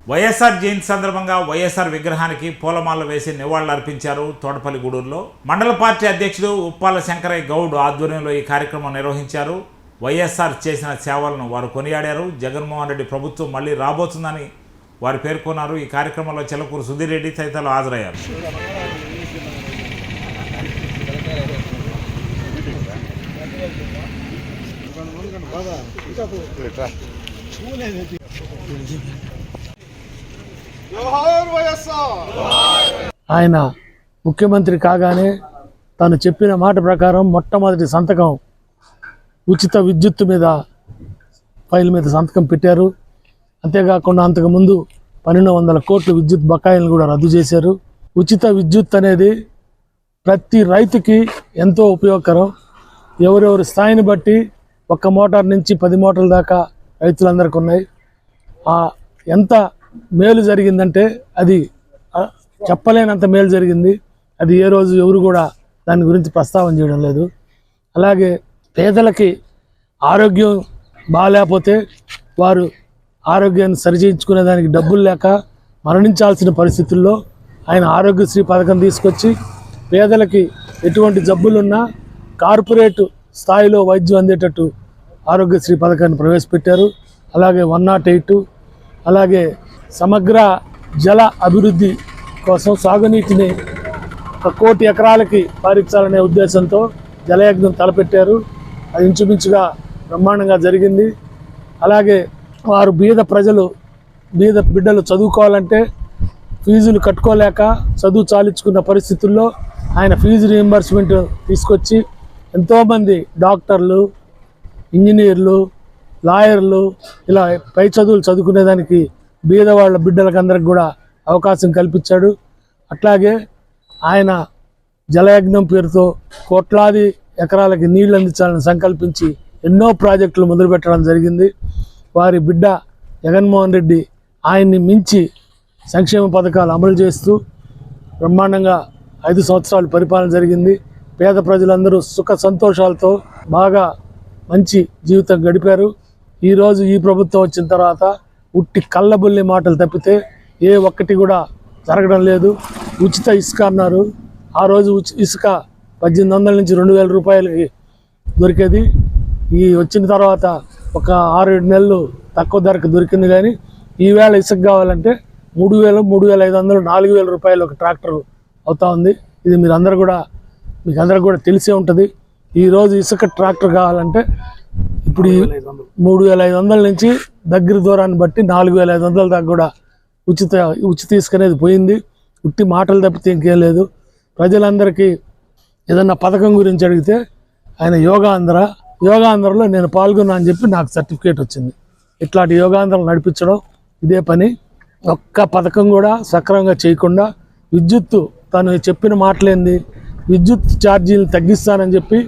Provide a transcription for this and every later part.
వైఎస్ఆర్ జయంతి సందర్భంగా వైఎస్ఆర్ విగ్రహానికి పూలమాలలు వేసి నివాళులర్పించారు తోటపల్లి గూడూరులో. మండల పార్టీ అధ్యక్షుడు ఉప్పాల శంకరయ్య గౌడ్ ఆధ్వర్యంలో ఈ కార్యక్రమం నిర్వహించారు. వైఎస్ఆర్ చేసిన సేవలను వారు కొనియాడారు. జగన్మోహన్ రెడ్డి ప్రభుత్వం మళ్ళీ రాబోతుందని వారు పేర్కొన్నారు. ఈ కార్యక్రమంలో చిలకూరు సుధీర్ రెడ్డి తదితరులు హాజరయ్యారు. ఆయన ముఖ్యమంత్రి కాగానే తను చెప్పిన మాట ప్రకారం మొట్టమొదటి సంతకం ఉచిత విద్యుత్ మీద ఫైల్ మీద సంతకం పెట్టారు. అంతేకాకుండా అంతకుముందు 1200 కోట్ల విద్యుత్ బకాయిలను కూడా రద్దు చేశారు. ఉచిత విద్యుత్ అనేది ప్రతి రైతుకి ఎంతో ఉపయోగకరం. ఎవరెవరి స్థాయిని బట్టి 1 మోటార్ నుంచి 10 మోటార్ల దాకా రైతులందరికీ ఉన్నాయి. ఎంత మేలు జరిగిందంటే అది చెప్పలేనంత మేలు జరిగింది. అది ఏ రోజు ఎవరు కూడా దాని గురించి ప్రస్తావన చేయడం లేదు. అలాగే పేదలకి ఆరోగ్యం బాగాలేకపోతే వారు ఆరోగ్యాన్ని సరిచేయించుకునే దానికి డబ్బులు లేక మరణించాల్సిన పరిస్థితుల్లో ఆయన ఆరోగ్యశ్రీ పథకం తీసుకొచ్చి పేదలకి ఎటువంటి జబ్బులున్నా కార్పొరేట్ స్థాయిలో వైద్యం అందేటట్టు ఆరోగ్యశ్రీ పథకాన్ని ప్రవేశపెట్టారు. అలాగే 108, అలాగే సమగ్ర జల అభివృద్ధి కోసం సాగునీటిని 1 కోటి ఎకరాలకి పారించాలనే ఉద్దేశంతో జలయజ్ఞం తలపెట్టారు. అది ఇంచుమించుగా బ్రహ్మాండంగా జరిగింది. అలాగే వారు బీద బిడ్డలు చదువుకోవాలంటే ఫీజులు కట్టుకోలేక చదువు చాలించుకున్న పరిస్థితుల్లో ఆయన ఫీజు రీయింబర్స్మెంట్ తీసుకొచ్చి ఎంతోమంది డాక్టర్లు, ఇంజనీర్లు, లాయర్లు ఇలా పై చదువులు చదువుకునేదానికి బీద వాళ్ళ బిడ్డలకు అందరికి కూడా అవకాశం కల్పించాడు. అట్లాగే ఆయన జలయజ్ఞం పేరుతో కోట్లాది ఎకరాలకి నీళ్లు అందించాలని సంకల్పించి ఎన్నో ప్రాజెక్టులు మొదలుపెట్టడం జరిగింది. వారి బిడ్డ జగన్మోహన్ రెడ్డి ఆయన్ని మించి సంక్షేమ పథకాలు అమలు చేస్తూ బ్రహ్మాండంగా 5 సంవత్సరాలు పరిపాలన జరిగింది. పేద ప్రజలందరూ సుఖ సంతోషాలతో బాగా మంచి జీవితం గడిపారు. ఈరోజు ఈ ప్రభుత్వం వచ్చిన తర్వాత ఉట్టి కళ్ళబుల్లి మాటలు తప్పితే ఏ ఒక్కటి కూడా జరగడం లేదు. ఉచిత ఇసుక అన్నారు. ఆ రోజు ఇసుక 1800 నుంచి 2000 రూపాయలకి దొరికేది. ఈ వచ్చిన తర్వాత ఒక 6-7 నెలలు తక్కువ ధరకు దొరికింది. కానీ ఈవేళ ఇసుక కావాలంటే 3000, 3500, 4000 రూపాయలు ఒక ట్రాక్టర్ అవుతా ఉంది. ఇది మీకు అందరూ కూడా తెలిసే ఉంటుంది. ఈరోజు ఇసుక ట్రాక్టర్ కావాలంటే ఇప్పుడు 3500 నుంచి దగ్గర దూరాన్ని బట్టి 4500 దాకా కూడా ఉచిత ఇసుక అనేది పోయింది. ఉట్టి మాటలు తప్పితే ఇంకేం లేదు. ప్రజలందరికీ ఏదన్నా పథకం గురించి అడిగితే ఆయన యోగాంధ్రలో నేను పాల్గొన్నా అని చెప్పి నాకు సర్టిఫికేట్ వచ్చింది. ఇట్లాంటి యోగాంధ్రలు నడిపించడం ఇదే పని. ఒక్క పథకం కూడా సక్రమంగా చేయకుండా విద్యుత్తు తను చెప్పిన మాటలేంది, విద్యుత్ ఛార్జీలు తగ్గిస్తానని చెప్పి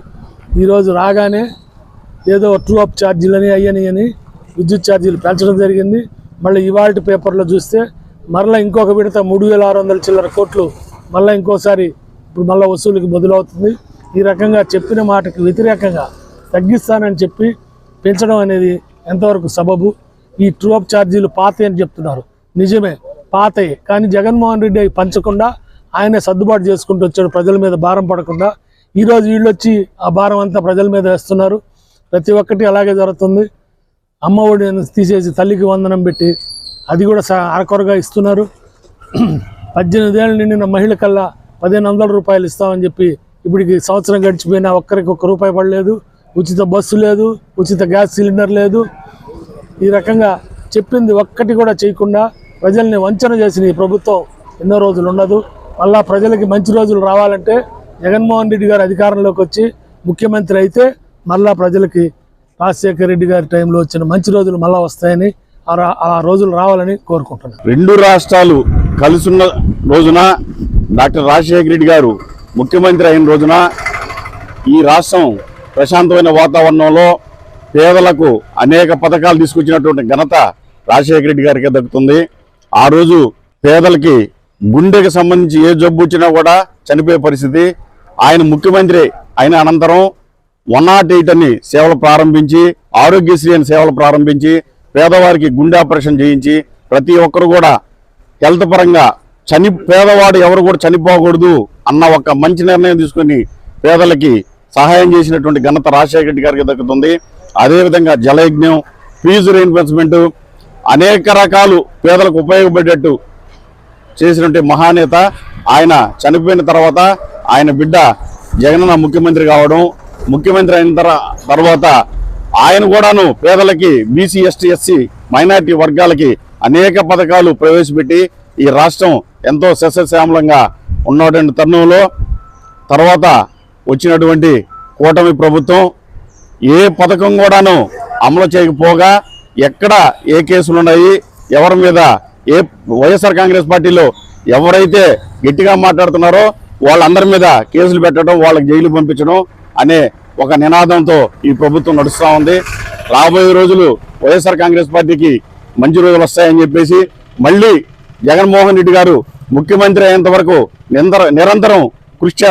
ఈరోజు రాగానే ఏదో ట్రూ అప్ ఛార్జీలని అని విద్యుత్ ఛార్జీలు పెంచడం జరిగింది. మళ్ళీ ఇవాళ పేపర్లో చూస్తే మరలా ఇంకొక విడత 3600 చిల్లర కోట్లు మళ్ళీ ఇంకోసారి ఇప్పుడు మళ్ళీ వసూలుకి మొదలవుతుంది. ఈ రకంగా చెప్పిన మాటకి వ్యతిరేకంగా తగ్గిస్తానని చెప్పి పెంచడం అనేది ఎంతవరకు సబబు? ఈ ట్రూ అప్ ఛార్జీలు పాతే అని చెప్తున్నారు. నిజమే పాతయే, కానీ జగన్మోహన్ రెడ్డి అవి పంచకుండా ఆయనే సర్దుబాటు చేసుకుంటూ వచ్చాడు. ప్రజల మీద భారం పడకుండా ఈరోజు వీళ్ళు వచ్చి ఆ భారం అంతా ప్రజల మీద వేస్తున్నారు. ప్రతి ఒక్కటి అలాగే జరుగుతుంది. అమ్మ ఒడిని తీసేసి తల్లికి వందనం పెట్టి అది కూడా అరకొరగా ఇస్తున్నారు. 18 ఏళ్ళు నిండిన మహిళకల్లా 1500 రూపాయలు ఇస్తామని చెప్పి ఇప్పటికి సంవత్సరం గడిచిపోయినా ఒక్కరికి 1 రూపాయి పడలేదు. ఉచిత బస్సు లేదు, ఉచిత గ్యాస్ సిలిండర్ లేదు. ఈ రకంగా చెప్పింది ఒక్కటి కూడా చేయకుండా ప్రజల్ని వంచన చేసిన ఈ ప్రభుత్వం ఎన్నో రోజులు ఉండదు. మళ్ళా ప్రజలకి మంచి రోజులు రావాలంటే జగన్మోహన్ రెడ్డి గారు అధికారంలోకి వచ్చి ముఖ్యమంత్రి అయితే మళ్ళా ప్రజలకి రాజశేఖర రెడ్డి గారి టైంలో వచ్చిన మంచి రోజులు మళ్ళా వస్తాయని, ఆ రోజులు రావాలని కోరుకుంటున్నాను. 2 రాష్ట్రాలు కలిసున్న రోజున డాక్టర్ రాజశేఖర రెడ్డి గారు ముఖ్యమంత్రి అయిన రోజున ఈ రాష్ట్రం ప్రశాంతమైన వాతావరణంలో పేదలకు అనేక పథకాలు తీసుకొచ్చినటువంటి ఘనత రాజశేఖర రెడ్డి గారికి దక్కుతుంది. ఆ రోజు పేదలకి గుండెకి సంబంధించి ఏ జబ్బు వచ్చినా కూడా చనిపోయే పరిస్థితి. ఆయన ముఖ్యమంత్రి అయిన అనంతరం 108 అని సేవలు ప్రారంభించి, ఆరోగ్యశ్రీ అని సేవలు ప్రారంభించి, పేదవారికి గుండె ఆపరేషన్ చేయించి ప్రతి ఒక్కరు కూడా హెల్త్ పరంగా పేదవాడు ఎవరు కూడా చనిపోకూడదు అన్న ఒక మంచి నిర్ణయం తీసుకొని పేదలకి సహాయం చేసినటువంటి ఘనత రాజశేఖర రెడ్డి గారికి దక్కుతుంది. అదేవిధంగా జలయజ్ఞం, ఫీజు రీఇంబర్స్మెంట్, అనేక రకాలు పేదలకు ఉపయోగపడేట్టు చేసినటువంటి మహానేత. ఆయన చనిపోయిన తర్వాత ఆయన బిడ్డ జగనన్న ముఖ్యమంత్రి కావడం, ముఖ్యమంత్రి అయిన తర్వాత ఆయన కూడాను పేదలకి, బీసీ, ఎస్టీ, ఎస్సీ, మైనారిటీ వర్గాలకి అనేక పథకాలు ప్రవేశపెట్టి ఈ రాష్ట్రం ఎంతో సస్యశ్యామలంగా ఉన్నటువంటి తరుణంలో తర్వాత వచ్చినటువంటి కూటమి ప్రభుత్వం ఏ పథకం కూడాను అమలు చేయకపోగా ఎక్కడ ఏ కేసులు ఉన్నాయి, ఎవరి మీద వైఎస్ఆర్ కాంగ్రెస్ పార్టీలో ఎవరైతే గట్టిగా మాట్లాడుతున్నారో వాళ్ళందరి మీద కేసులు పెట్టడం, వాళ్ళకి జైలు పంపించడం అనే ఒక నినాదంతో ఈ ప్రభుత్వం నడుస్తూ ఉంది. రాబోయే రోజులు వైఎస్ఆర్ కాంగ్రెస్ పార్టీకి మంచి రోజులు వస్తాయని చెప్పేసి మళ్ళీ జగన్మోహన్ రెడ్డి గారు ముఖ్యమంత్రి అయ్యేంత వరకు నిరంతరం కృషి